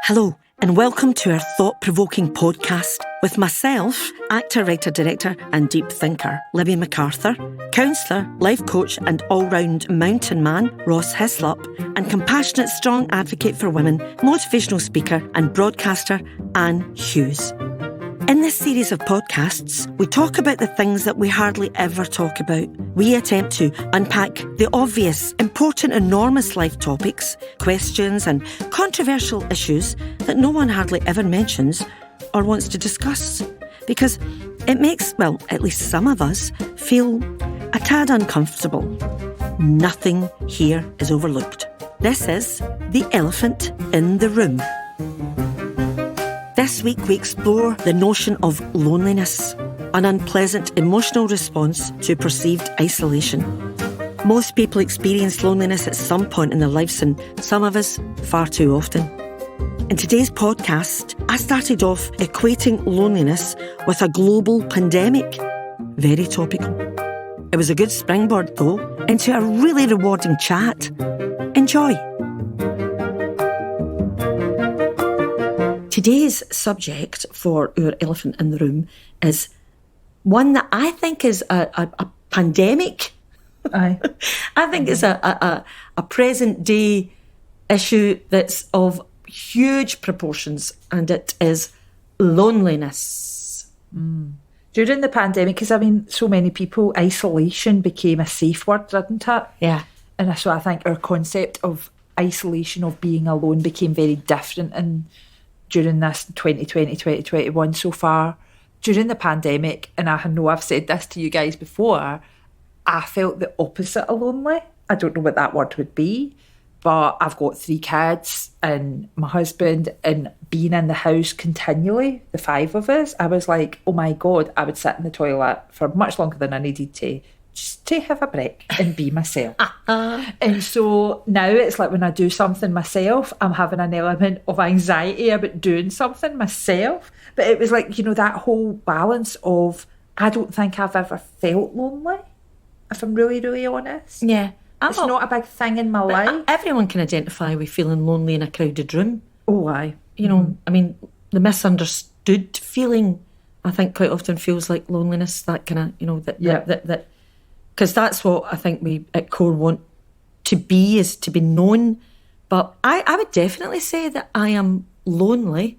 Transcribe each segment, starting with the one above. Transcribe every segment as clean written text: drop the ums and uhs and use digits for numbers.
Hello, and welcome to our thought-provoking podcast with myself, actor, writer, director and deep thinker, Libby MacArthur, counsellor, life coach and all-round mountain man, Ross Hislop, and compassionate, strong advocate for women, motivational speaker and broadcaster, Anne Hughes. In this series of podcasts, we talk about the things that we hardly ever talk about. We attempt to unpack the obvious, important, enormous life topics, questions and controversial issues that no one hardly ever mentions or wants to discuss. Because it makes, well, at least some of us, feel a tad uncomfortable. Nothing here is overlooked. This is The Elephant in the Room. This week we explore the notion of loneliness, an unpleasant emotional response to perceived isolation. Most people experience loneliness at some point in their lives, and some of us far too often. In today's podcast, I started off equating loneliness with a global pandemic. Very topical. It was a good springboard, though, into a really rewarding chat. Enjoy. Today's subject for our elephant in the room is one that I think is a pandemic. Aye. I think it's a present day issue that's of huge proportions, and it is loneliness. During the pandemic, because so many people, isolation became a safe word, didn't it? Yeah. And so I think our concept of isolation, of being alone, became very different during this 2020, 2021 so far. During the pandemic, and I know I've said this to you guys before, I felt the opposite of lonely. I don't know what that word would be, but I've got 3 kids and my husband, and being in the house continually, the 5 of us, I was like, oh my God, I would sit in the toilet for much longer than I needed to, just to have a break and be myself. And so now it's like when I do something myself, I'm having an element of anxiety about doing something myself. But it was like, that whole balance of, I don't think I've ever felt lonely, if I'm really, really honest. Yeah. It's not a big thing in my life. Everyone can identify with feeling lonely in a crowded room. Oh, aye. The misunderstood feeling, I think, quite often feels like loneliness, that kind of, that because that's what I think we at core want to be, is to be known. But I would definitely say that I am lonely.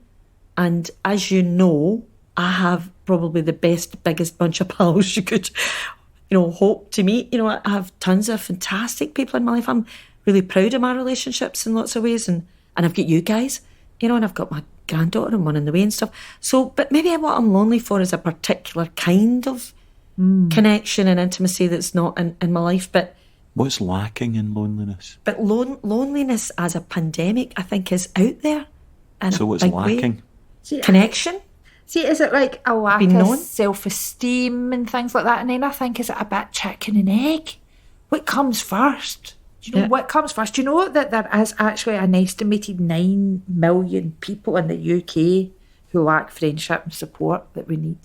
And as you know, I have probably the best, biggest bunch of pals you could, hope to meet. I have tons of fantastic people in my life. I'm really proud of my relationships in lots of ways. And I've got you guys, and I've got my granddaughter and one on the way and stuff. So, but maybe what I'm lonely for is a particular kind of connection and intimacy that's not in my life. But what's lacking in loneliness? But loneliness as a pandemic, I think, is out there. So what's lacking? Connection. See, is it like a lack of self-esteem and things like that? And then I think, is it a bit chicken and egg? What comes first? Do you know what comes first? Do you know that there is actually an estimated 9 million people in the UK who lack friendship and support that we need?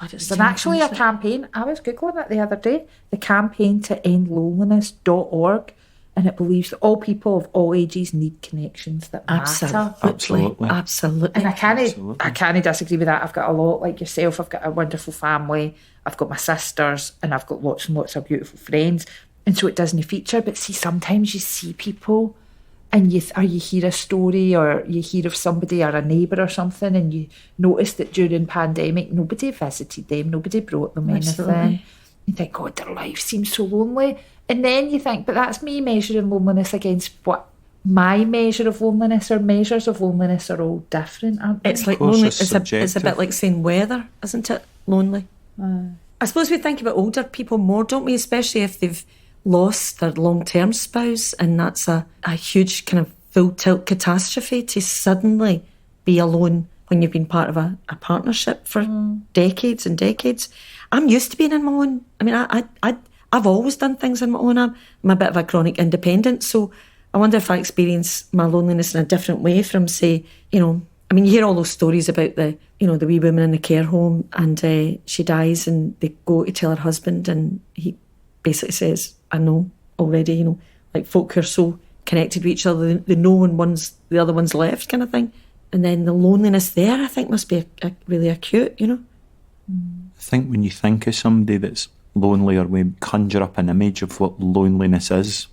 God, it's actually a campaign. I was Googling it the other day. The campaign to end loneliness.org. And it believes that all people of all ages need connections that matter. Absolutely. And I can't disagree with that. I've got a lot like yourself. I've got a wonderful family. I've got my sisters, and I've got lots and lots of beautiful friends. And so it doesn't feature. But see, sometimes you see people, and you hear a story, or you hear of somebody or a neighbour or something, and you notice that during pandemic nobody visited them, nobody brought them anything. You think, God, their life seems so lonely. And then you think, but that's me measuring loneliness against what my measure of loneliness, or measures of loneliness are all different, aren't they? It's like lonely. It's a bit like saying weather, isn't it? Lonely. I suppose we think about older people more, don't we? Especially if they've lost their long-term spouse, and that's a huge kind of full tilt catastrophe to suddenly be alone when you've been part of a partnership for decades and decades. I'm used to being on my own. I've always done things on my own. I'm a bit of a chronic independent, so I wonder if I experience my loneliness in a different way from, say, you hear all those stories about the wee woman in the care home, and she dies and they go to tell her husband, and he basically says, I know already, like folk who are so connected with each other, they know when the other one's left, kind of thing. And then the loneliness there, I think, must be really acute, you know? I think when you think of somebody that's lonely, or we conjure up an image of what loneliness is,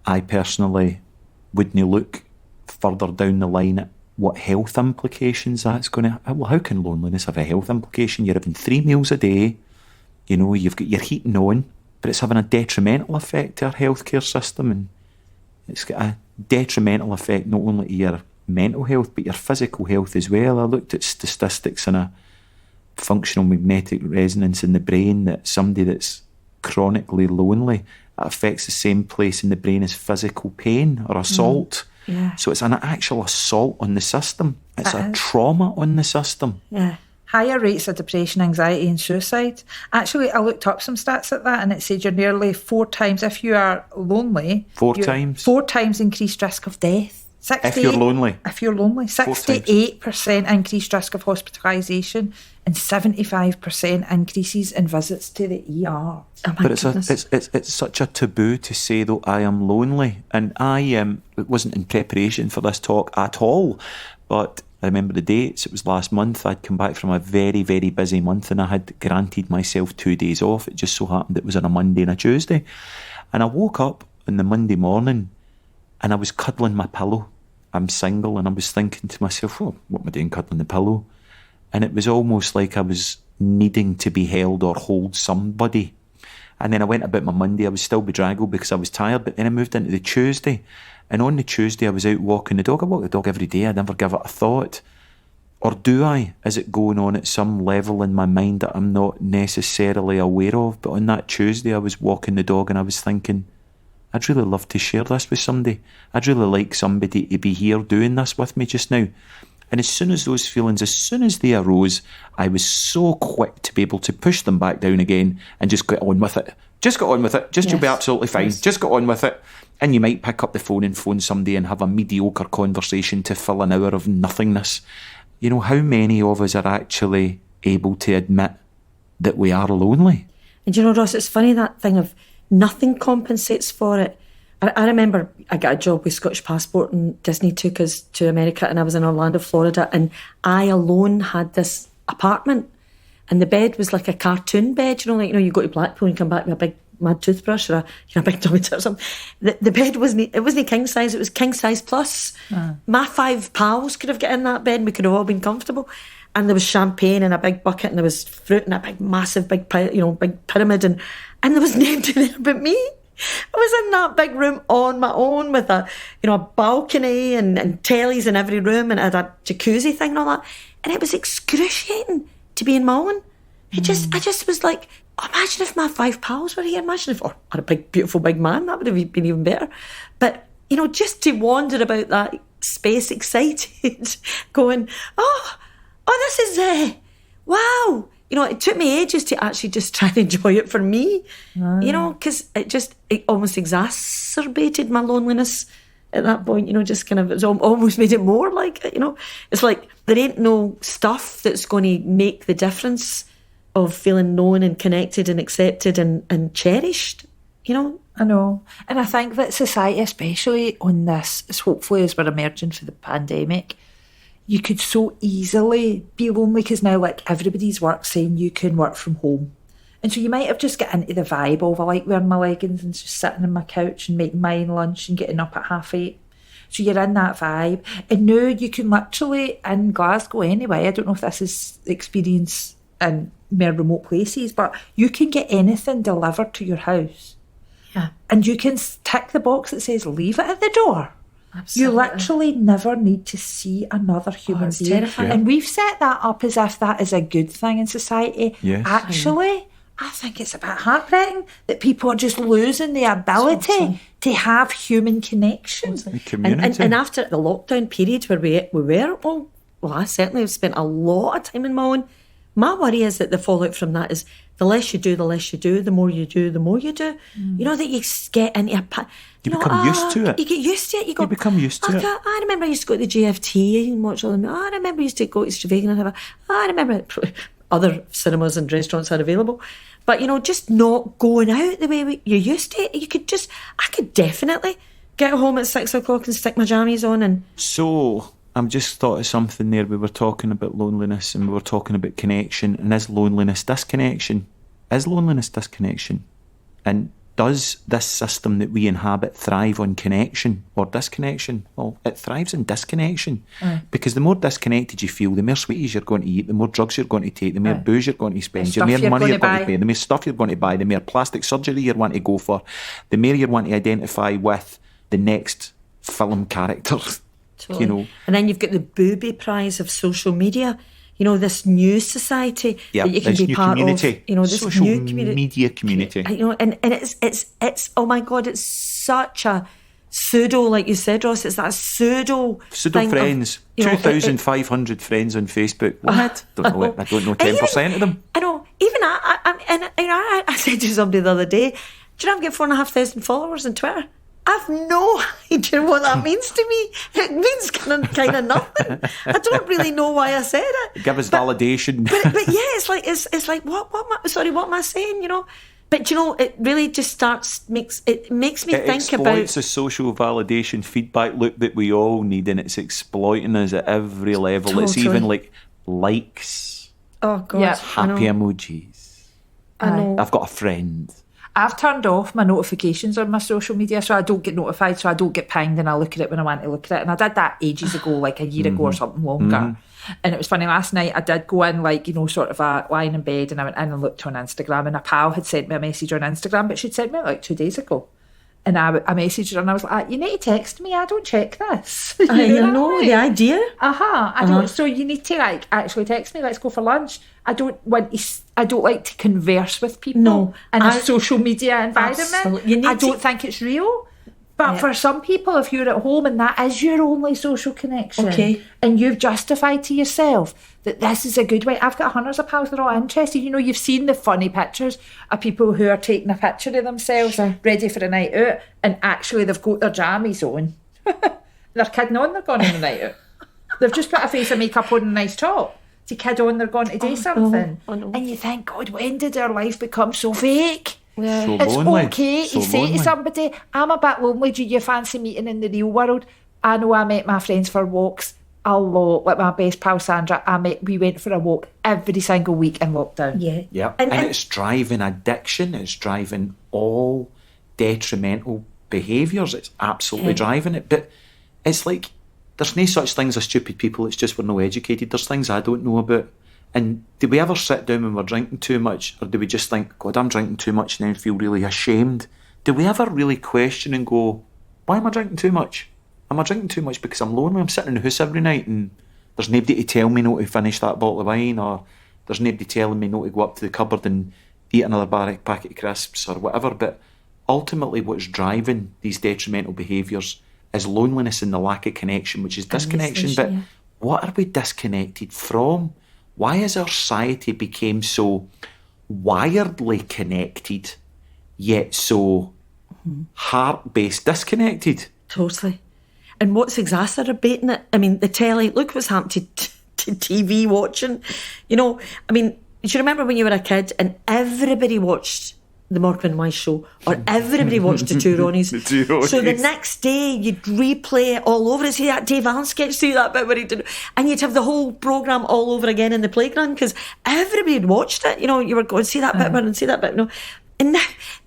I personally wouldn't look further down the line at what health implications that's going to... Well, how can loneliness have a health implication? You're having 3 meals a day, you know, you've got your heating on, but it's having a detrimental effect to our healthcare system, and it's got a detrimental effect not only to your mental health but your physical health as well. I looked at statistics in a functional magnetic resonance in the brain that somebody that's chronically lonely, it affects the same place in the brain as physical pain or assault. Yeah. So it's an actual assault on the system. It's a trauma on the system. Yeah. Higher rates of depression, anxiety and suicide. Actually, I looked up some stats at that, and it said you're nearly 4 times, if you are lonely... 4 times? 4 times increased risk of death. If you're lonely? If you're lonely. 68% increased risk of hospitalisation and 75% increases in visits to the ER. Oh my but goodness. it's such a taboo to say, though, I am lonely. And it wasn't in preparation for this talk at all, but I remember the dates. It was last month. I'd come back from a very, very busy month, and I had granted myself 2 days off. It just so happened it was on a Monday and a Tuesday. And I woke up on the Monday morning and I was cuddling my pillow. I'm single, and I was thinking to myself, oh, what am I doing cuddling the pillow? And it was almost like I was needing to be held or hold somebody. And then I went about my Monday. I was still bedraggled because I was tired, but then I moved into the Tuesday. And on the Tuesday, I was out walking the dog. I walk the dog every day. I never give it a thought. Or do I? Is it going on at some level in my mind that I'm not necessarily aware of? But on that Tuesday, I was walking the dog and I was thinking, I'd really love to share this with somebody. I'd really like somebody to be here doing this with me just now. And as soon as those feelings, as soon as they arose, I was so quick to be able to push them back down again and just get on with it. Just get on with it. Just You'll be absolutely fine. Yes. Just get on with it. And you might pick up the phone and phone somebody and have a mediocre conversation to fill an hour of nothingness. You know, how many of us are actually able to admit that we are lonely? And you know, Ross, it's funny, that thing of nothing compensates for it. I remember I got a job with Scottish Passport and Disney took us to America, and I was in Orlando, Florida, and I alone had this apartment, and the bed was like a cartoon bed, you know, like, you know, you go to Blackpool and come back with a big mad toothbrush or a big tummy tuck or something. The bed wasn't king size, it was king size plus. My 5 pals could have got in that bed and we could have all been comfortable. And there was champagne in a big bucket, and there was fruit in a big, massive, big pyramid, and there was nobody there but me. I was in that big room on my own with a balcony and tellies in every room, and I had a jacuzzi thing and all that. And it was excruciating to be in my own. I just was like, imagine if my 5 pals were here. Imagine if I had a big, beautiful big man. That would have been even better. But, you know, just to wander about that space excited, going, oh, this is, wow. You know, it took me ages to actually just try and enjoy it for me, you know, because it almost exacerbated my loneliness at that point, you know, just kind of, it's almost made it more like it, you know. It's like there ain't no stuff that's going to make the difference of feeling known and connected and accepted and cherished, you know. I know. And I think that society, especially on this, hopefully as we're emerging from the pandemic, you could so easily be lonely because now, like, everybody's saying you can work from home. And so you might have just got into the vibe of, I like wearing my leggings and just sitting on my couch and making my own lunch and getting up at 8:30. So you're in that vibe. And now you can literally, in Glasgow anyway, I don't know if this is the experience in more remote places, but you can get anything delivered to your house. Yeah. And you can tick the box that says leave it at the door. Absolutely. You literally never need to see another human being. Terrifying. And we've set that up as if that is a good thing in society. Yes. Actually, I think it's a bit heartbreaking that people are just losing the ability to have human connection. And after the lockdown period where we were, well, I certainly have spent a lot of time on my own. My worry is that the fallout from that is the less you do, the less you do, the more you do, the more you do. You know, that you get into you become used to it. You get used to it. You become used to it. I remember I used to go to the GFT and watch all them. I remember I used to go to Stravaigin and I remember other cinemas and restaurants had available. But, you know, just not going out the way you used to. I could definitely get home at 6 o'clock and stick my jammies on and... So, I'm just thought of something there. We were talking about loneliness and we were talking about connection. And is loneliness disconnection? Is loneliness disconnection? And does this system that we inhabit thrive on connection or disconnection? Well, it thrives on disconnection. Because the more disconnected you feel, the more sweeties you're going to eat, the more drugs you're going to take, the more booze you're going to spend, the more money you're going to pay, the more stuff you're going to buy, the more plastic surgery you want to go for, the more you want to identify with the next film character. Totally. You know. And then you've got the booby prize of social media. You know, this new society that you can be part community. of. You know, this social new community. media community. You know, and it's oh my God, it's such a pseudo, like you said, Ross. It's that pseudo friends. Of, you know, 2,500 friends on Facebook. What? I don't know 10% of them. I know. Even I said to somebody the other day, do you know I've got 4,500 followers on Twitter? I've no idea what that means to me. It means kind of nothing. I don't really know why I said it. Give us validation. But yeah, it's like what am I saying? You know. But you know, it really just makes me think about. It exploits a social validation feedback loop that we all need, and it's exploiting us at every level. Totally. It's even like likes. Oh God, happy emojis. I know. I've got a friend. I've turned off my notifications on my social media so I don't get notified, so I don't get pinged, and I look at it when I want to look at it. And I did that ages ago, like a year ago or something longer. And it was funny, last night I did go in, like, you know, sort of lying in bed, and I went in and looked on Instagram, and a pal had sent me a message on Instagram, but she'd sent me it like 2 days ago. And I messaged her and I was like, you need to text me, I don't check this. I know the idea. I don't. So you need to like actually text me, let's go for lunch. I don't like to converse with people in a social media environment. I don't think it's real. But for some people, if you're at home and that is your only social connection, and you've justified to yourself that this is a good way. I've got hundreds of pals that are all interested. You know, you've seen the funny pictures of people who are taking a picture of themselves ready for a night out, and actually they've got their jammies on. They're kidding on, they're going on a night out. They've just put a face of makeup on and a nice top to kid on they're going to do something. No. And you think, God, when did our life become so fake? Yeah. So It's lonely. okay to say to somebody, I'm a bit lonely, do you fancy meeting in the real world? I know I met my friends for walks a lot, like my best pal Sandra, we went for a walk every single week in lockdown. Yeah. And it's driving addiction, it's driving all detrimental behaviours, it's absolutely driving it. But it's like, there's no such things as stupid people, it's just we're not educated. There's things I don't know about. And do we ever sit down when we're drinking too much, or do we just think, God, I'm drinking too much, and then feel really ashamed? Do we ever really question and go, why am I drinking too much? Am I drinking too much because I'm lonely? I'm sitting in the house every night and there's nobody to tell me not to finish that bottle of wine, or there's nobody telling me not to go up to the cupboard and eat another packet of crisps or whatever. But ultimately what's driving these detrimental behaviours is loneliness and the lack of connection, which is disconnection. But what are we disconnected from? Why has our society become so wiredly connected, yet so heart-based disconnected? Totally. And what's exacerbating it? I mean, the telly, look what's happened to TV watching. You know, I mean, do you remember when you were a kid and everybody watched the Morecambe and Wise show, or everybody watched the Two Ronnies? The Two Ronnies. So the next day you'd replay it all over. See that Dave Allen sketch, see that bit where he did, and you'd have the whole programme all over again in the playground because everybody had watched it. You know, you were going, see that bit, and see that bit. You know, and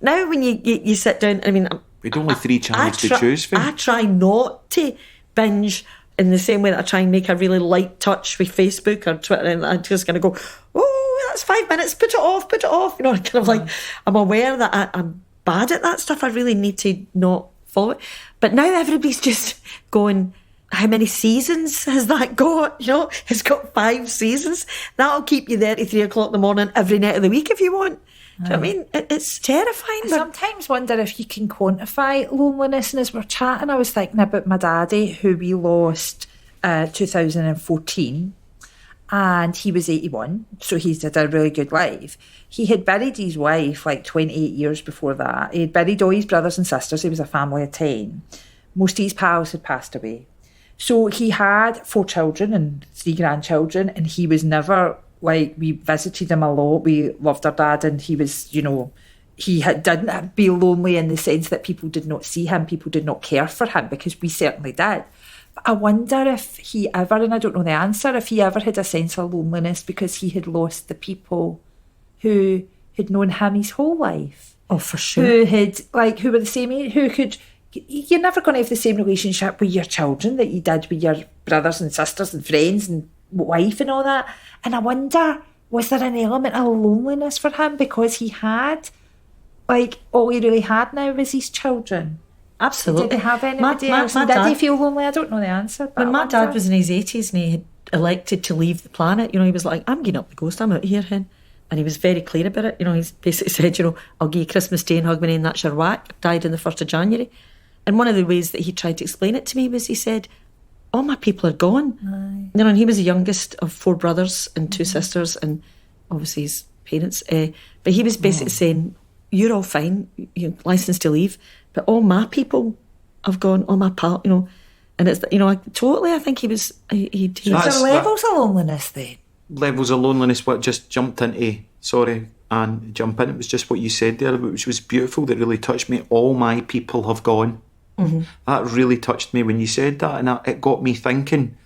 now when you sit down, I mean, we'd only 3 channels to choose from. I try not to binge in the same way that I try and make a really light touch with Facebook or Twitter, and I'm just going to go, oh, that's 5 minutes, put it off. You know, kind of like, I'm aware that I'm bad at that stuff. I really need to not follow it. But now everybody's just going, how many seasons has that got? You know, it's got 5 seasons. That'll keep you there at 3 o'clock in the morning every night of the week if you want. Do you know what I mean? It's terrifying. I sometimes wonder if you can quantify loneliness. And as we're chatting, I was thinking about my daddy, who we lost 2014, and he was 81, so he's had a really good life. He had buried his wife like 28 years before that. He had buried all his brothers and sisters. He was a family of 10. Most of his pals had passed away. So he had 4 children and 3 grandchildren, and he was never... Like, we visited him a lot. We loved our dad, and he was, you know, didn't be lonely in the sense that people did not see him, people did not care for him, because we certainly did. I wonder if he ever, and I don't know the answer, if he ever had a sense of loneliness because he had lost the people who had known him his whole life. Oh, for sure. Who were the same age, you're never going to have the same relationship with your children that you did with your brothers and sisters and friends and wife and all that. And I wonder, was there an element of loneliness for him because he had, all he really had now was his children? Absolutely. Did he have anybody else? Did he feel lonely? I don't know the answer. When my dad was in his 80s and he had elected to leave the planet, he was like, I'm getting up the ghost, I'm out here, hen. And he was very clear about it. He's basically said, I'll give you Christmas Day and hug me and that's your whack. Died on the 1st of January. And one of the ways that he tried to explain it to me was he said, all my people are gone. Aye. And he was the youngest of 4 brothers and 2 sisters and obviously his parents. But he was basically saying, you're all fine, you're licensed to leave, but all my people have gone, all my pal, and it's, I think he was, he there levels of loneliness then? Levels of loneliness, what just jumped into, and jump in, it was just what you said there, which was beautiful, that really touched me. All my people have gone. Mm-hmm. That really touched me when you said that, and it got me thinking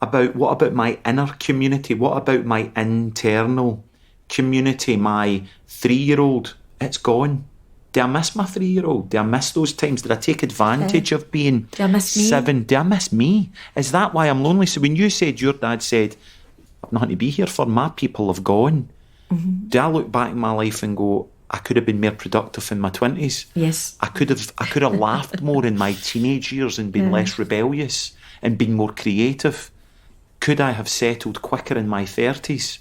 about, what about my inner community? What about my internal community? My 3-year-old, it's gone. Do I miss my 3-year-old? Do I miss those times? Did I take advantage of being Do I miss me? 7? Do I miss me? Is that why I'm lonely? So when you said, your dad said, I've nothing to be here for, my people have gone. Mm-hmm. Do I look back in my life and go, I could have been more productive in my 20s? Yes. I could have laughed more in my teenage years and been less rebellious and been more creative. Could I have settled quicker in my 30s?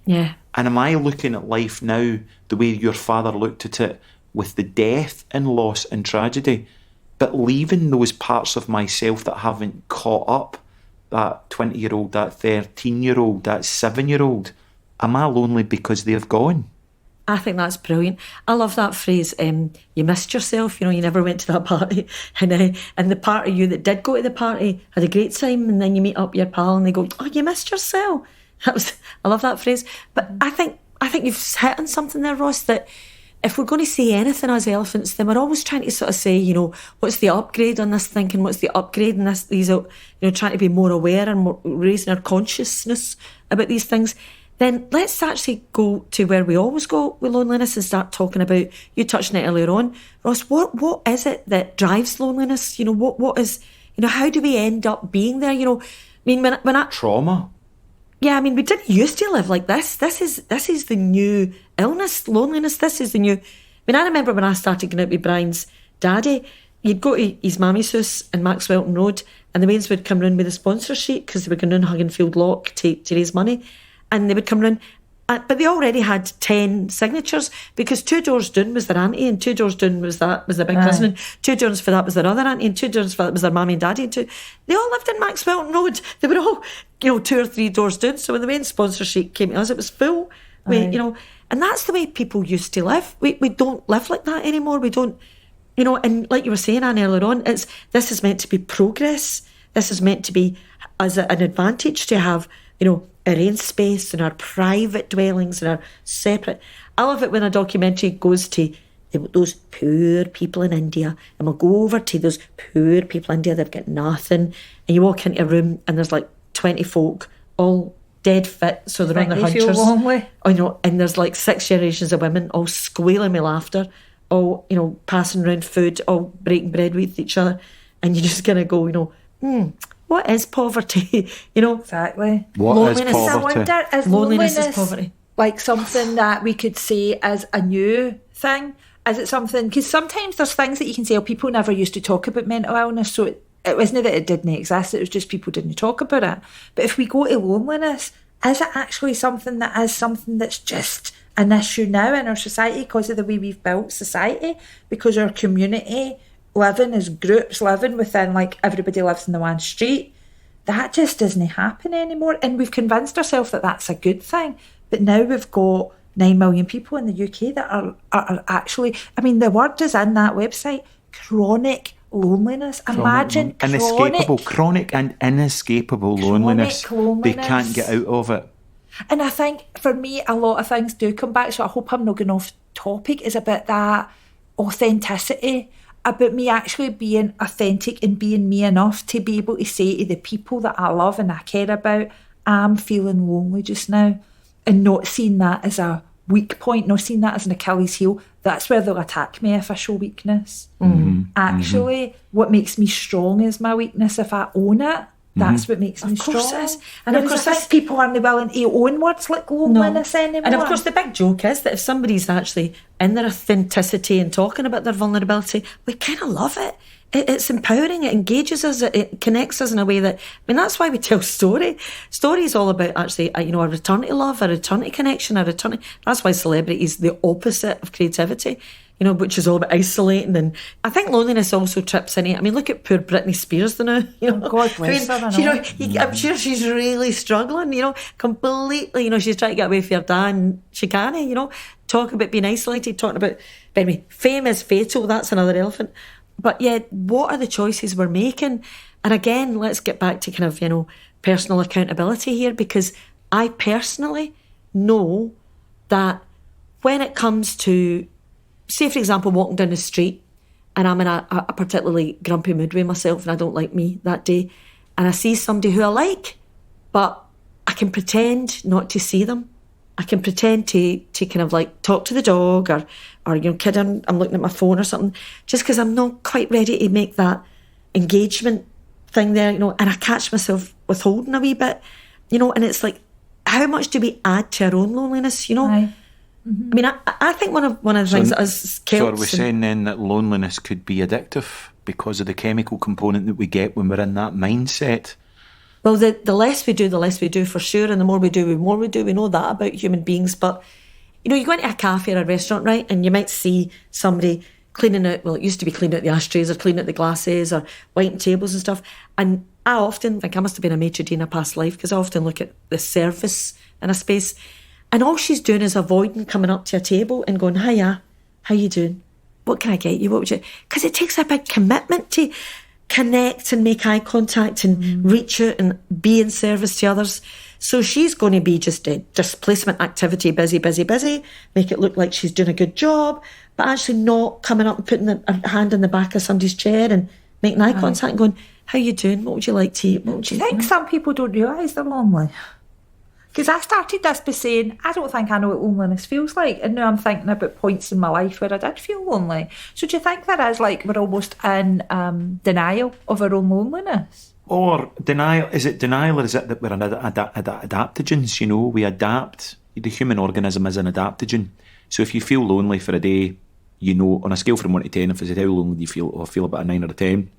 Yeah. And am I looking at life now the way your father looked at it, with the death and loss and tragedy, but leaving those parts of myself that haven't caught up, that 20-year-old, that 13-year-old, that 7-year-old? Am I lonely because they've gone? I think that's brilliant. I love that phrase, you missed yourself, you never went to that party. And the part of you that did go to the party had a great time, and then you meet up your pal and they go, oh, you missed yourself. I love that phrase. But I think you've hit on something there, Ross, that if we're going to say anything as elephants, then we're always trying to sort of say, what's the upgrade on this thinking? What's the upgrade in this? These, trying to be more aware and more, raising our consciousness about these things. Then let's actually go to where we always go with loneliness and start talking about, you touched on it earlier on, Ross, what is it that drives loneliness? What is, how do we end up being there? Trauma. Yeah, we didn't used to live like this. This is the new illness, loneliness. This is the new... I remember when I started going out with Brian's daddy, you'd go to his mammy's house in Maxwelton Road and the mates would come round with a sponsor sheet because they were going round Hugginfield Lock to raise money, and they would come round, but they already had 10 signatures because 2 doors down was their auntie and 2 doors down was their big cousin, and 2 doors for that was their other auntie and 2 doors for that was their mammy and daddy, and they all lived in Maxwelton Road. They were all 2 or 3 doors down. So when the main sponsor sheet came to us, it was full. And that's the way people used to live. We don't live like that anymore. We don't, and like you were saying, Anne, earlier on, this is meant to be progress. This is meant to be as an advantage to have, our own space and our private dwellings and our separate. I love it when a documentary goes to those poor people in India, and we'll go over to those poor people in India, they've got nothing, and you walk into a room and there's 20 folk, all dead fit, so they're on their hunchers. Feel lonely. And there's 6 generations of women, all squealing with laughter, all, passing around food, all breaking bread with each other, and you're just going to go, what is poverty? Exactly. What is poverty? I wonder, is loneliness is poverty. Something that we could say as a new thing? Is it something, because sometimes there's things that you can say, people never used to talk about mental illness, so it wasn't that it didn't exist, it was just people didn't talk about it. But if we go to loneliness, is it actually something that's just an issue now in our society because of the way we've built society, because our community living as groups living within, everybody lives in the one street? That just doesn't happen anymore, and we've convinced ourselves that that's a good thing. But now we've got 9 million people in the UK that are actually, the word is in that website, chronic loneliness. Imagine chronic and inescapable loneliness. They can't get out of it. And I think for me, a lot of things do come back, so I hope I'm not going off topic, is about that authenticity about me actually being authentic and being me enough to be able to say to the people that I love and I care about, I'm feeling lonely just now, and not seeing that as a weak point, not seeing that as an Achilles heel. That's where they'll attack me if I show weakness. Actually, what makes me strong is my weakness. If I own it, that's what makes me strong. It is. And And of course, I think people aren't willing to own words like loneliness anymore. And of course, the big joke is that if somebody's actually in their authenticity and talking about their vulnerability, we kind of love it. It's empowering, it engages us, it connects us in a way that, that's why we tell story. Story is all about actually, a return to love, a return to connection, that's why celebrity is the opposite of creativity, which is all about isolating. And I think loneliness also trips in it. Look at poor Britney Spears now. God bless her, I know. I'm sure she's really struggling, completely, she's trying to get away from her dad and she can't, talk about being isolated, talking about, anyway, fame is fatal, that's another elephant. But yeah, what are the choices we're making? And again, let's get back to kind of, personal accountability here, because I personally know that when it comes to, say, for example, walking down the street and I'm in a particularly grumpy mood with myself and I don't like me that day, and I see somebody who I like, but I can pretend not to see them. I can pretend to kind of like talk to the dog or kid, I'm looking at my phone or something, just because I'm not quite ready to make that engagement thing there, and I catch myself withholding a wee bit, and it's like, how much do we add to our own loneliness, Aye. I think one of the things that us Celts... So are we saying then that loneliness could be addictive because of the chemical component that we get when we're in that mindset? Well, the less we do for sure, and the more we do, we know that about human beings. But, you go into a cafe or a restaurant, right, and you might see somebody cleaning out, well, it used to be cleaning out the ashtrays or cleaning out the glasses or whiting tables and stuff. And I often think I must have been a maitre d' in a past life, because I often look at the service in a space, and all she's doing is avoiding coming up to a table and going, hiya, how you doing? What can I get you? What would you... Because it takes a big commitment to connect and make eye contact and reach out and be in service to others. So she's going to be just a displacement activity, busy, make it look like she's doing a good job, but actually not coming up and putting her hand in the back of somebody's chair and making eye contact and going, how you doing? What would you like to eat? What would you think? Some people don't realise they're lonely. Because I started this by saying, I don't think I know what loneliness feels like. And now I'm thinking about points in my life where I did feel lonely. So do you think there is, like, we're almost in denial of our own loneliness? Or denial, is it denial, or is it that we're adaptogens, we adapt. The human organism is an adaptogen. So if you feel lonely for a day, on a scale from 1 to 10, if I said, how lonely do you feel? Oh, I feel about a 9 or a 10.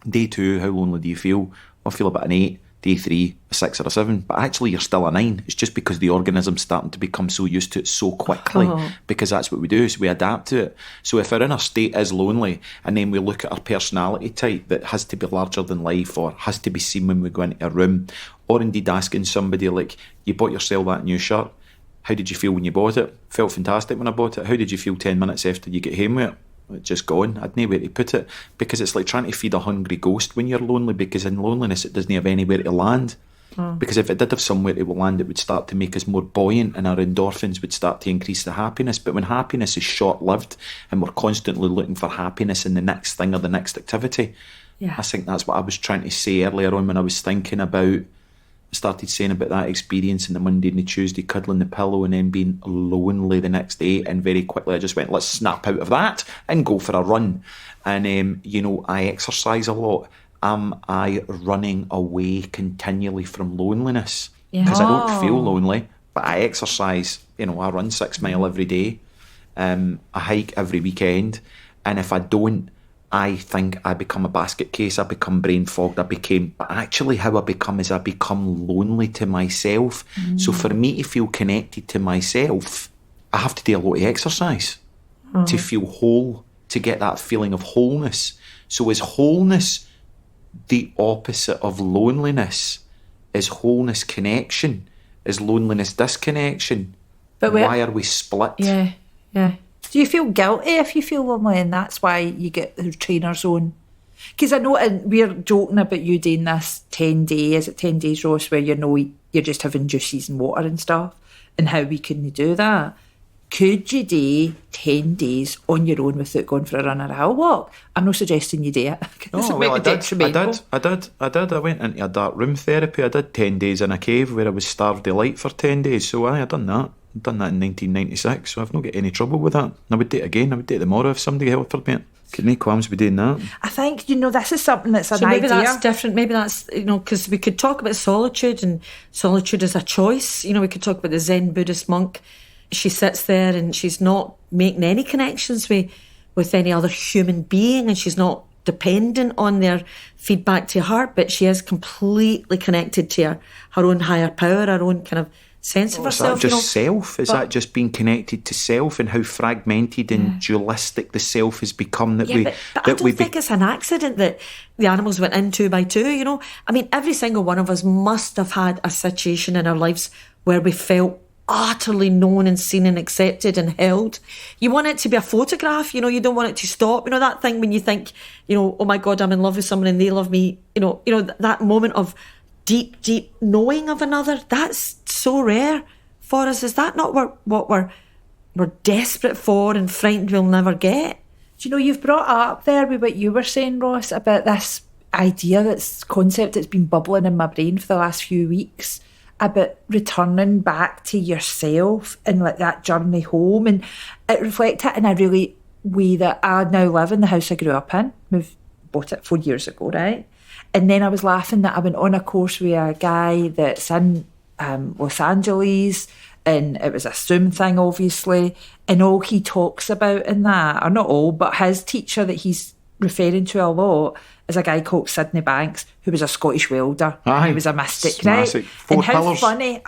Day 2, how lonely do you feel? I feel about an 8. Day 3, a 6 or a 7, but actually you're still a 9. It's just because the organism's starting to become so used to it so quickly, because that's what we do, so we adapt to it. So if our inner state is lonely, and then we look at our personality type that has to be larger than life, or has to be seen when we go into a room, or indeed asking somebody like, you bought yourself that new shirt, how did you feel when you bought it? Felt fantastic when I bought it. How did you feel 10 minutes after you get home with it? It's just gone. I'd nowhere to put it, because it's like trying to feed a hungry ghost when you're lonely, because in loneliness it doesn't have anywhere to land. Because if it did have somewhere to land, it would start to make us more buoyant and our endorphins would start to increase the happiness. But when happiness is short-lived and we're constantly looking for happiness in the next thing or the next activity, I think that's what I was trying to say earlier on when I was thinking about, I started saying about that experience in the Monday and the Tuesday, cuddling the pillow and then being lonely the next day. And very quickly I just went, let's snap out of that and go for a run. And, I exercise a lot. Am I running away continually from loneliness? Because I don't feel lonely, but I exercise. I run 6 miles every day. I hike every weekend. And if I don't, I think I become a basket case, I become brain fogged, but actually how I become is I become lonely to myself. So for me to feel connected to myself, I have to do a lot of exercise to feel whole, to get that feeling of wholeness. So is wholeness the opposite of loneliness? Is wholeness connection? Is loneliness disconnection? But why are we split? Yeah. Do you feel guilty if you feel lonely, and that's why you get the trainer's own? Because I know, and we're joking about you doing this 10 days, 10 days, Ross, where you're just having juices and water and stuff, and how we couldn't do that. Could you do 10 days on your own without going for a run or a hill walk? I'm not suggesting you do it. Oh, well, I did. I went into a dark room therapy. I did 10 days in a cave where I was starved of light for 10 days. So I done that. I've done that in 1996, so I've not got any trouble with that. I would do it again. I would do it tomorrow if somebody offered me it. Could no qualms with doing that. I think, this is something that's an maybe idea. Maybe that's different. Maybe that's, because we could talk about solitude, and solitude is a choice. We could talk about the Zen Buddhist monk. She sits there and she's not making any connections with any other human being, and she's not dependent on their feedback to her, but she is completely connected to her own higher power, her own kind of sense of herself. Is that just self? Is that just being connected to self, and how fragmented and dualistic the self has become? But I don't think it's an accident that the animals went in 2 by 2, I mean, every single one of us must have had a situation in our lives where we felt utterly known and seen and accepted and held. You want it to be a photograph, you don't want it to stop. That thing when you think, oh my God, I'm in love with someone and they love me, that moment of deep knowing of another, that's so rare for us. Is that not what we're desperate for and frightened we'll never get? Do you know, you've brought up there with what you were saying, Ross, about this idea, this concept that's been bubbling in my brain for the last few weeks, about returning back to yourself and like that journey home. And it reflected in a really way that I now live in the house I grew up in. Bought it 4 years ago, right? And then I was laughing that I went on a course with a guy that's in Los Angeles, and it was a Zoom thing, obviously. And all he talks about in that, or not all, but his teacher that he's referring to a lot, is a guy called Sydney Banks, who was a Scottish welder. Aye. He was a mystic, right? right? 4 and how pillars. funny,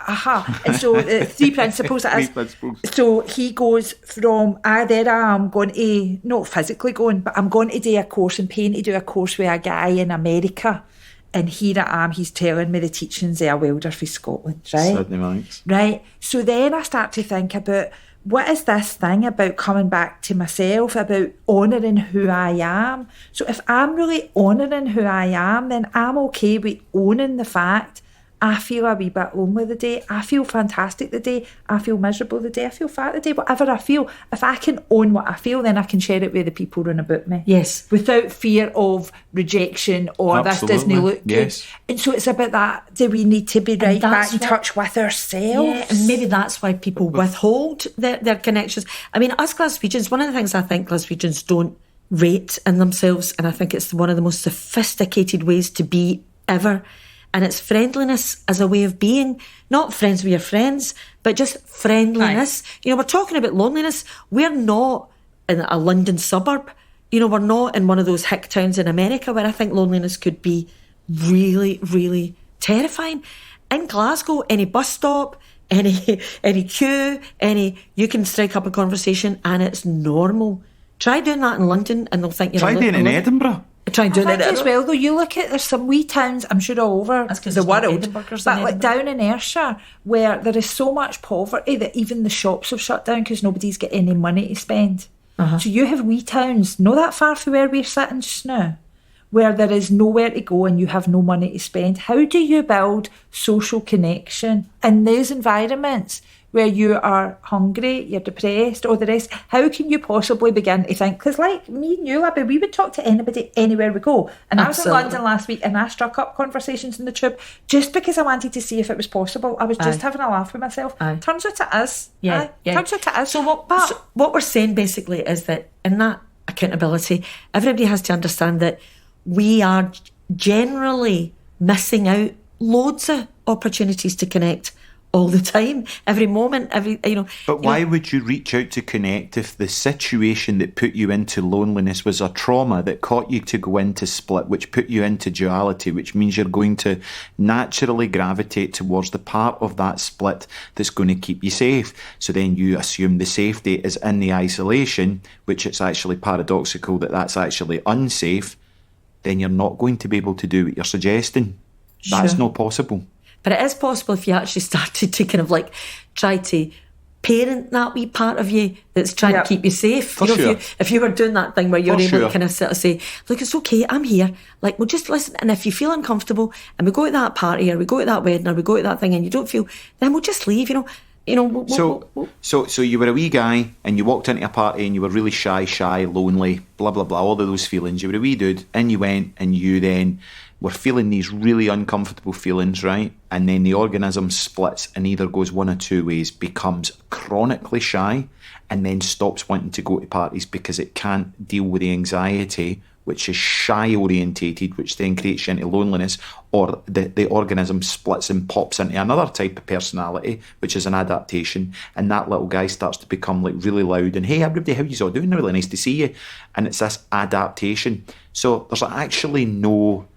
And so the 3 principles it is. So he goes from, there I am going to, not physically going, but I'm going to do a course and paying to do a course with a guy in America. And here I am, he's telling me the teachings of a welder for Scotland, right? Sydney Banks. Right. So then I start to think about, what is this thing about coming back to myself, about honouring who I am? So if I'm really honouring who I am, then I'm okay with owning the fact I feel a wee bit lonely the day, I feel fantastic the day, I feel miserable the day, I feel fat the day, whatever I feel. If I can own what I feel, then I can share it with the people round about me. Yes. Without fear of rejection or Absolutely. this doesn't look good. Yes. And so it's about that, do we need to be right back in touch with ourselves? Yeah, and maybe that's why people withhold their connections. I mean, us Glaswegians, one of the things I think Glaswegians don't rate in themselves, and I think it's one of the most sophisticated ways to be ever, and it's friendliness as a way of being, not friends with your friends, but just friendliness. Aye. We're talking about loneliness. We're not in a London suburb. We're not in one of those hick towns in America where I think loneliness could be really, really terrifying. In Glasgow, any bus stop, any queue, you can strike up a conversation and it's normal. Try doing that in London and they'll think you're... Try doing it in Edinburgh. I think as well, though, you look at, there's some wee towns, I'm sure all over the world, but like down in Ayrshire, where there is so much poverty that even the shops have shut down because nobody's got any money to spend. Uh-huh. So you have wee towns, not that far from where we're sitting just now, where there is nowhere to go and you have no money to spend. How do you build social connection in those environments where you are hungry, you're depressed, all the rest? How can you possibly begin to think? Because like me and you, Libby, we would talk to anybody anywhere we go. And Absolutely. I was in London last week and I struck up conversations in the tube just because I wanted to see if it was possible. I was just having a laugh with myself. Turns out it is. Yeah. Turns out it is. So what we're saying basically is that in that accountability, everybody has to understand that we are generally missing out loads of opportunities to connect all the time, every moment, But why would you reach out to connect if the situation that put you into loneliness was a trauma that caught you to go into split, which put you into duality, which means you're going to naturally gravitate towards the part of that split that's going to keep you safe. So then you assume the safety is in the isolation, which it's actually paradoxical that that's actually unsafe. Then you're not going to be able to do what you're suggesting. Sure. That's not possible. But it is possible if you actually started to kind of like try to parent that wee part of you that's trying to keep you safe. For sure. If you were doing that thing where you're able to kind of sort of say, look, it's okay, I'm here. Like, we'll just listen. And if you feel uncomfortable and we go to that party or we go to that wedding or we go to that thing and you don't feel, then we'll just leave, So you were a wee guy and you walked into a party and you were really shy, lonely, blah, blah, blah, all of those feelings. You were a wee dude and you went and you then were feeling these really uncomfortable feelings, right? And then the organism splits and either goes one of two ways, becomes chronically shy and then stops wanting to go to parties because it can't deal with the anxiety, which is shy orientated, which then creates you into loneliness, or the organism splits and pops into another type of personality, which is an adaptation, and that little guy starts to become like really loud and, hey everybody, how you all doing? Really nice to see you. And it's this adaptation. So there's actually no,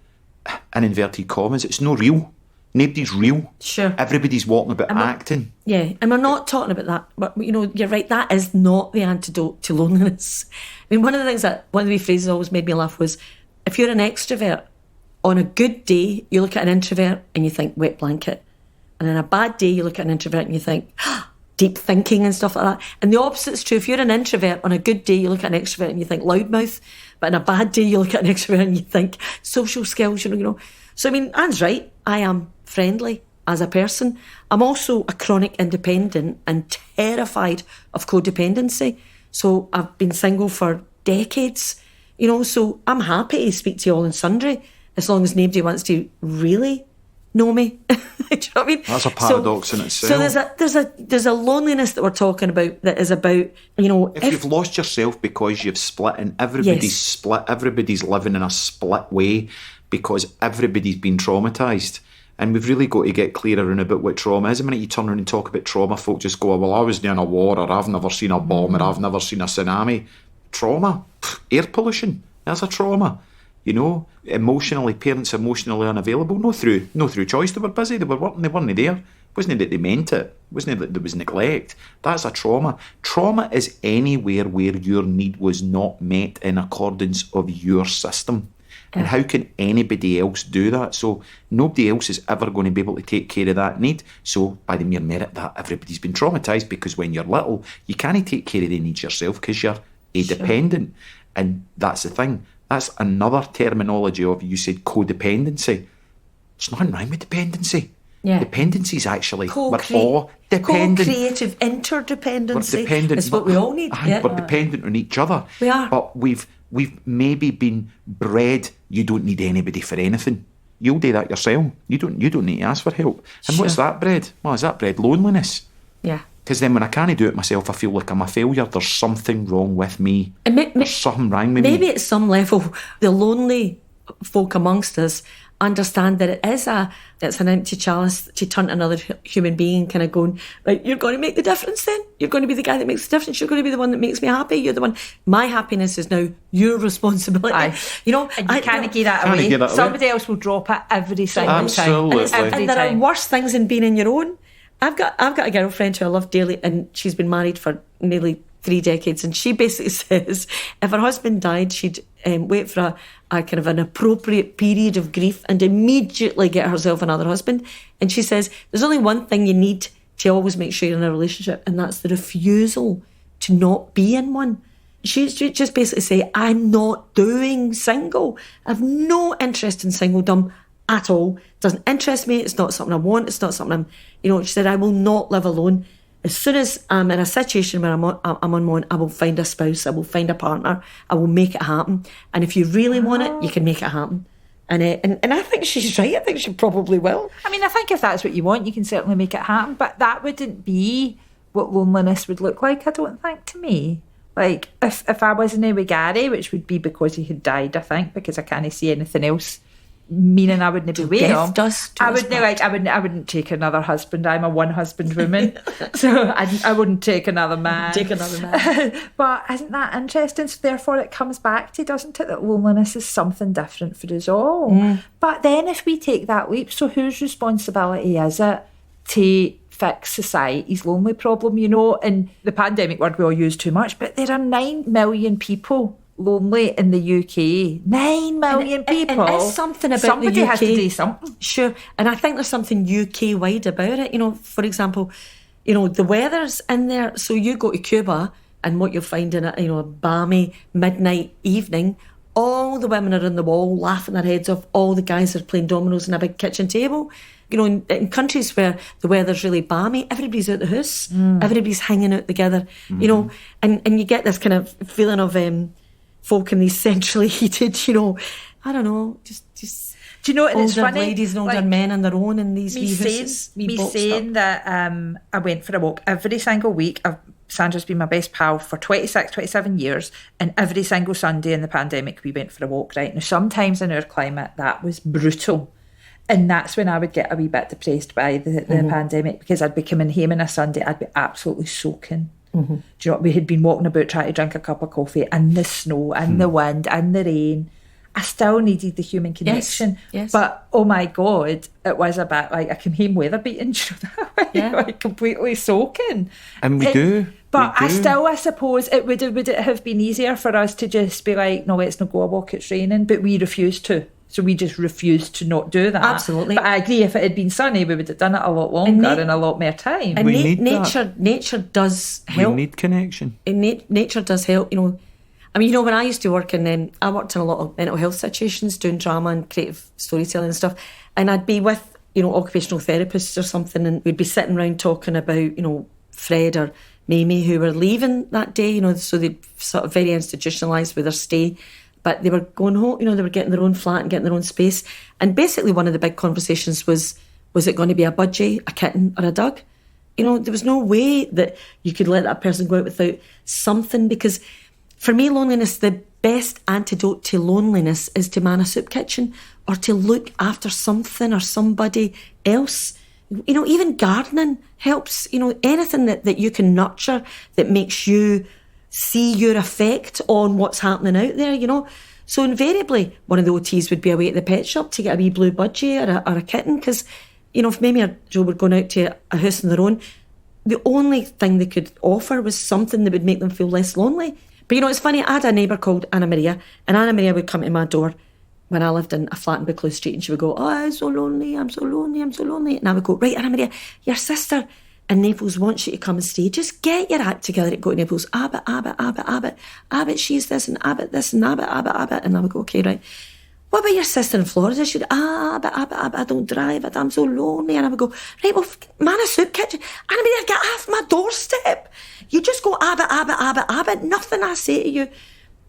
in inverted commas, it's no real. Nobody's real. Sure. Everybody's walking about acting. Yeah, and we're not talking about that. But, you're right, that is not the antidote to loneliness. I mean, one of the wee phrases always made me laugh was, if you're an extrovert, on a good day, you look at an introvert and you think, wet blanket. And on a bad day, you look at an introvert and you think, deep thinking and stuff like that. And the opposite's true. If you're an introvert, on a good day, you look at an extrovert and you think loudmouth. But on a bad day, you look at an extrovert and you think social skills, So, I mean, Anne's right. I am friendly as a person. I'm also a chronic independent and terrified of codependency. So I've been single for decades, so I'm happy to speak to you all and sundry as long as nobody wants to really know me. Do you know what I mean? That's a paradox in itself. So there's a loneliness that we're talking about that is about, If you've lost yourself because you've split and everybody's split, everybody's living in a split way because everybody's been traumatised. And we've really got to get clearer about what trauma is. The minute you turn around and talk about trauma, folk just go, well, I was in a war, or I've never seen a bomb, or I've never seen a tsunami. Trauma. Air pollution. That's a trauma. Parents emotionally unavailable. No through choice. They were busy, they were working, they weren't there. It wasn't that they meant it. It wasn't that there was neglect. That's a trauma. Trauma is anywhere where your need was not met in accordance of your system. And how can anybody else do that? So nobody else is ever going to be able to take care of that need. So by the mere merit that everybody's been traumatised, because when you're little, you can't take care of the needs yourself because you're dependent. And that's the thing. That's another terminology of, you said codependency. There's nothing wrong with dependency. Yeah. Dependency is actually, we're all dependent. Co-creative interdependency. We're dependent. It's what we all need. We're dependent on each other. We are. But we've maybe been bred, you don't need anybody for anything. You'll do that yourself. You don't need to ask for help. And what's that bred? Well, is that bred loneliness? Yeah. Because then when I can't do it myself, I feel like I'm a failure. There's something wrong with me. There's something wrong with me. Maybe at some level, the lonely folk amongst us understand that it's an empty chalice to turn to another human being, kind of going, right, you're going to make the difference then. You're going to be the guy that makes the difference. You're going to be the one that makes me happy. You're the one. My happiness is now your responsibility. Aye. And you can't give that away. Somebody else will drop it every single Absolutely. time. And there are worse things than being in your own. I've got a girlfriend who I love dearly, and she's been married for nearly 3 decades, and she basically says if her husband died, she'd wait for a kind of an appropriate period of grief and immediately get herself another husband. And she says there's only one thing you need to always make sure you're in a relationship, and that's the refusal to not be in one. She just basically say, I'm not doing single. I have no interest in singledom at all. It doesn't interest me. It's not something I want. It's not something she said, I will not live alone. As soon as I'm in a situation where I'm on my own, I will find a spouse, I will find a partner, I will make it happen. And if you really want it, you can make it happen. And I think she's right. I think she probably will. I mean, I think if that's what you want, you can certainly make it happen. But that wouldn't be what loneliness would look like, I don't think, to me. Like, if I wasn't with Gary, which would be because he had died, I think, because I can't see anything else, meaning I wouldn't be with him. I wouldn't take another husband. I'm a one-husband woman, so I wouldn't take another man. But isn't that interesting? So therefore, it comes back to, doesn't it, that loneliness is something different for us all. But then, if we take that leap, so whose responsibility is it to fix society's lonely problem? And the pandemic word we all use too much, but there are 9 million people lonely in the UK. 9 million people. And it's something about somebody the UK. Has to do something. Show. And I think there's something UK-wide about it. For example, the weather's in there. So you go to Cuba and what you'll find in a balmy midnight evening, all the women are on the wall laughing their heads off, all the guys are playing dominoes in a big kitchen table. You know, in countries where the weather's really balmy, everybody's out the house, everybody's hanging out together, you know, and you get this kind of feeling of folk in these centrally heated, you know, I don't know, just do you know, and older it's funny, ladies and older men on their own in these wee houses. Saying that I went for a walk every single week. Sandra's been my best pal for 26, 27 years, and every single Sunday in the pandemic we went for a walk, right? Now, sometimes in our climate that was brutal, and that's when I would get a wee bit depressed by the pandemic, because I'd be coming home on a Sunday, I'd be absolutely soaking. Do you know what? We had been walking about trying to drink a cup of coffee in the snow, in the wind, in the rain. I still needed the human connection. Yes. But oh my God, it was a bit like I came home weather beaten, you know that way? Like completely soaking. And we do. But I suppose would it have been easier for us to just be like, no, let's not go a walk, it's raining, but we refused to. So we just refused to not do that. Absolutely. But I agree, if it had been sunny, we would have done it a lot longer and a lot more time. And We need nature does help. We need connection. And nature does help, you know. I mean, you know, when I used to work I worked in a lot of mental health situations, doing drama and creative storytelling and stuff, and I'd be with, you know, occupational therapists or something, and we'd be sitting around talking about, you know, Fred or Mamie, who were leaving that day, you know, so they'd sort of very institutionalised with their stay, but they were going home, you know, they were getting their own flat and getting their own space. And basically one of the big conversations was it going to be a budgie, a kitten or a dog? You know, there was no way that you could let that person go out without something, because for me, loneliness, the best antidote to loneliness is to man a soup kitchen or to look after something or somebody else. You know, even gardening helps, you know, anything that you can nurture that makes you see your effect on what's happening out there, you know. So invariably, one of the OTs would be away at the pet shop to get a wee blue budgie or a kitten, because, you know, if Mamie or Joe were going out to a house on their own, the only thing they could offer was something that would make them feel less lonely. But, you know, it's funny, I had a neighbour called Anna Maria, and Anna Maria would come to my door when I lived in a flat in Buccleuch Street, and she would go, oh, I'm so lonely, I'm so lonely, I'm so lonely. And I would go, right, Anna Maria, your sister in Naples wants you to come and stay. Just get your act together to go to Naples. Abbott, she's this, and Abbott this, and Abbott. And I would go, okay, right. What about your sister in Florida? She'd, Abbott, I don't drive, I'm so lonely. And I would go, right, well, man a soup kitchen. Anna Maria, get off my doorstep. You just go, Abbott, nothing I say to you.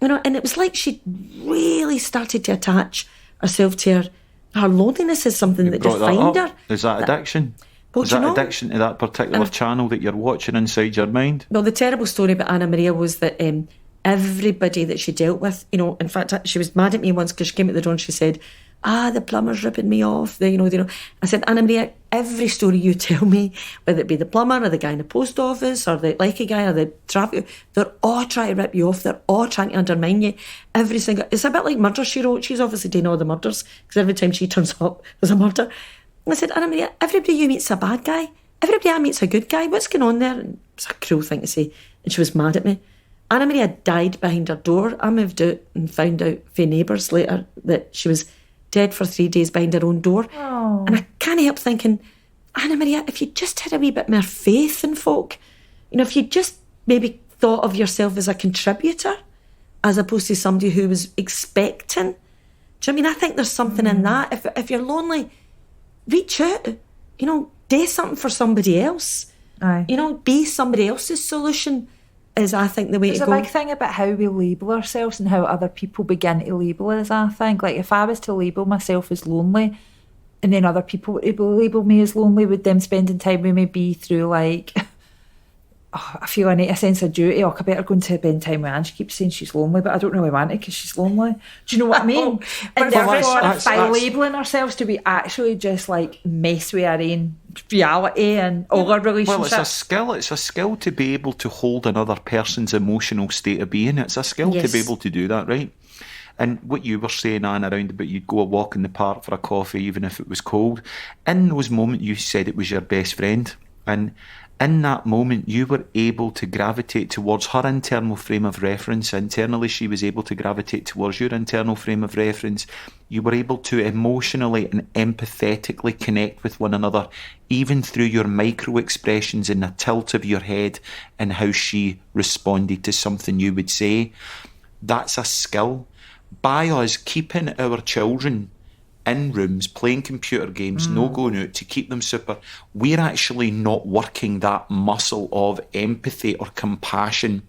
You know, and it was like she really started to attach herself to her loneliness as something that defined her. Is that addiction? Well, is that addiction to that particular channel that you're watching inside your mind? Well, the terrible story about Anna Maria was that everybody that she dealt with, you know, in fact, she was mad at me once because she came at the door and she said, the plumber's ripping me off. You know. I said, Anna Maria, every story you tell me, whether it be the plumber or the guy in the post office or the Leica guy or the traffic, they're all trying to rip you off. They're all trying to undermine you. Every single... It's a bit like Murder, She Wrote. She's obviously doing all the murders because every time she turns up, there's a murder. And I said, Anna Maria, everybody you meet's a bad guy. Everybody I meet's a good guy. What's going on there? And it's a cruel thing to say. And she was mad at me. Anna Maria died behind her door. I moved out and found out from neighbours later that she was dead for 3 days behind her own door. Oh. And I can't help thinking, Anna Maria, if you just had a wee bit more faith in folk, you know, if you just maybe thought of yourself as a contributor as opposed to somebody who was expecting. Do you know what I mean? I think there's something in that. If you're lonely, reach out, you know, do something for somebody else. Aye. You know, be somebody else's solution is, I think, the way to go. There's a big thing about how we label ourselves and how other people begin to label us, I think. Like, if I was to label myself as lonely and then other people would label me as lonely, would them spending time with me be through, like, I feel I need a sense of duty. I better go and spend time with Anne. She keeps saying she's lonely, but I don't really want it because she's lonely. Do you know what I mean? And therefore, by labeling ourselves, do we actually just, like, mess with our own reality and all our relationships? Well, it's a skill to be able to hold another person's emotional state of being. It's a skill to be able to do that, right? And what you were saying, Anne, around about you'd go a walk in the park for a coffee even if it was cold, in those moments you said it was your best friend, and in that moment you were able to gravitate towards her internal frame of reference. Internally she was able to gravitate towards your internal frame of reference. You were able to emotionally and empathetically connect with one another, even through your micro expressions and the tilt of your head and how she responded to something you would say. That's a skill. by us keeping our children in rooms, playing computer games, no going out, to keep them super, we're actually not working that muscle of empathy or compassion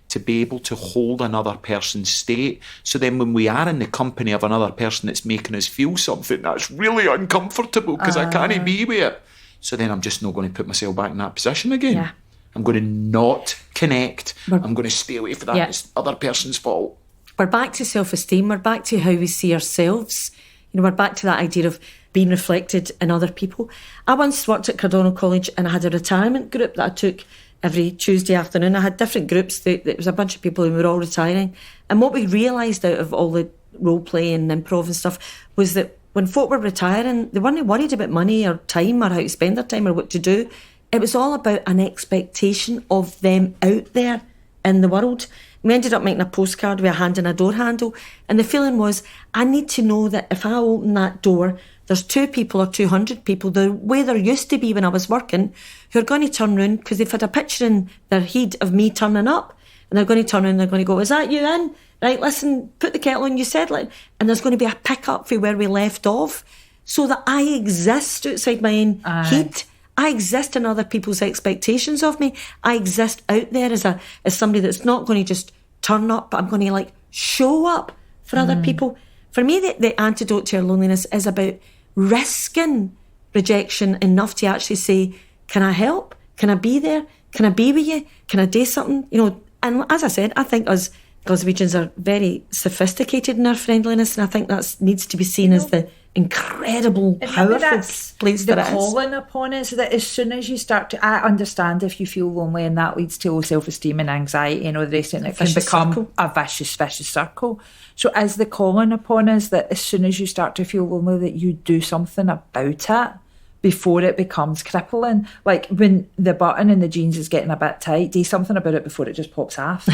to be able to hold another person's state. So then when we are in the company of another person that's making us feel something that's really uncomfortable because I can't be with it, so then I'm just not going to put myself back in that position again. Yeah. I'm going to not connect. I'm going to stay away from that. Yeah. It's other person's fault. We're back to self-esteem. We're back to how we see ourselves. You know, we're back to that idea of being reflected in other people. I once worked at Cardonal College and I had a retirement group that I took every Tuesday afternoon. I had different groups. There was a bunch of people who were all retiring. And what we realised out of all the role play and improv and stuff was that when folk were retiring, they weren't worried about money or time or how to spend their time or what to do. It was all about an expectation of them out there in the world. We ended up making a postcard with a hand and a door handle. And the feeling was, I need to know that if I open that door, there's 2 people or 200 people, the way there used to be when I was working, who are going to turn round because they've had a picture in their head of me turning up. And they're going to turn around and they're going to go, is that you in? Right, listen, put the kettle on, you said. And there's going to be a pick-up for where we left off. So that I exist outside my own heat. I exist in other people's expectations of me. I exist out there as somebody that's not going to just turn up, but I'm going to show up for other people. For me, the antidote to our loneliness is about risking rejection enough to actually say, can I help? Can I be there? Can I be with you? Can I do something? You know, and as I said, I think us Glaswegians are very sophisticated in our friendliness, and I think that needs to be seen as the incredible, powerful place that it is. The calling upon us that as soon as you start to, I understand if you feel lonely and that leads to low self-esteem and anxiety and all the rest of it, it can become a vicious circle. So is the calling upon us that as soon as you start to feel lonely that you do something about it before it becomes crippling. Like when the button in the jeans is getting a bit tight, do something about it before it just pops off.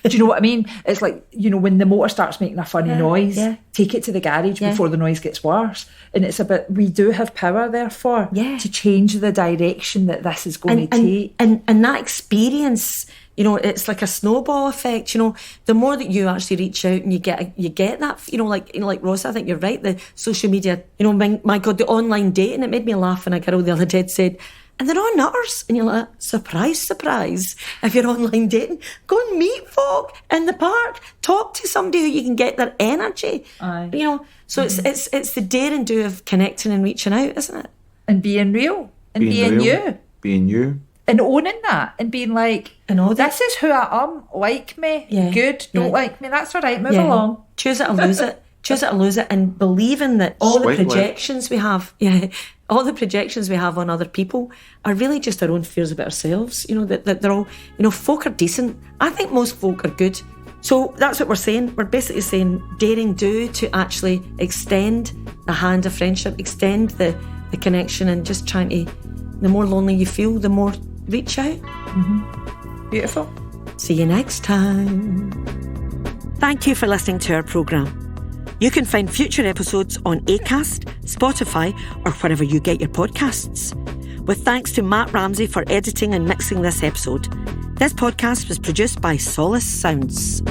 Do you know what I mean? It's like, you know, when the motor starts making a funny noise, take it to the garage before the noise gets worse. And it's about, we do have power, therefore, to change the direction that this is going to take. And that experience, you know, it's like a snowball effect. You know, the more that you actually reach out and you get that, you know, like Ross, I think you're right. The social media, you know, my God, the online dating, it made me laugh. And a girl the other day said, and they're all nutters. And you're like, surprise, surprise. If you're online dating, go and meet folk in the park. Talk to somebody who you can get their energy. Aye. You know, so it's the dare and do of connecting and reaching out, isn't it? And being real. And being you. Being you. And owning that. And being like, this is who I am. Like me. Yeah. Good. Don't like me. That's all right. Move along. Choose it or lose it. Choose it or lose it, and believing that all the projections we have, all the projections we have on other people are really just our own fears about ourselves. You know, that they're all, you know, folk are decent. I think most folk are good. So that's what we're saying. We're basically saying daring do to actually extend the hand of friendship, extend the connection, and just trying to, the more lonely you feel, the more reach out. Mm-hmm. Beautiful. See you next time. Thank you for listening to our programme. You can find future episodes on Acast, Spotify, or wherever you get your podcasts. With thanks to Matt Ramsey for editing and mixing this episode. This podcast was produced by Solace Sounds.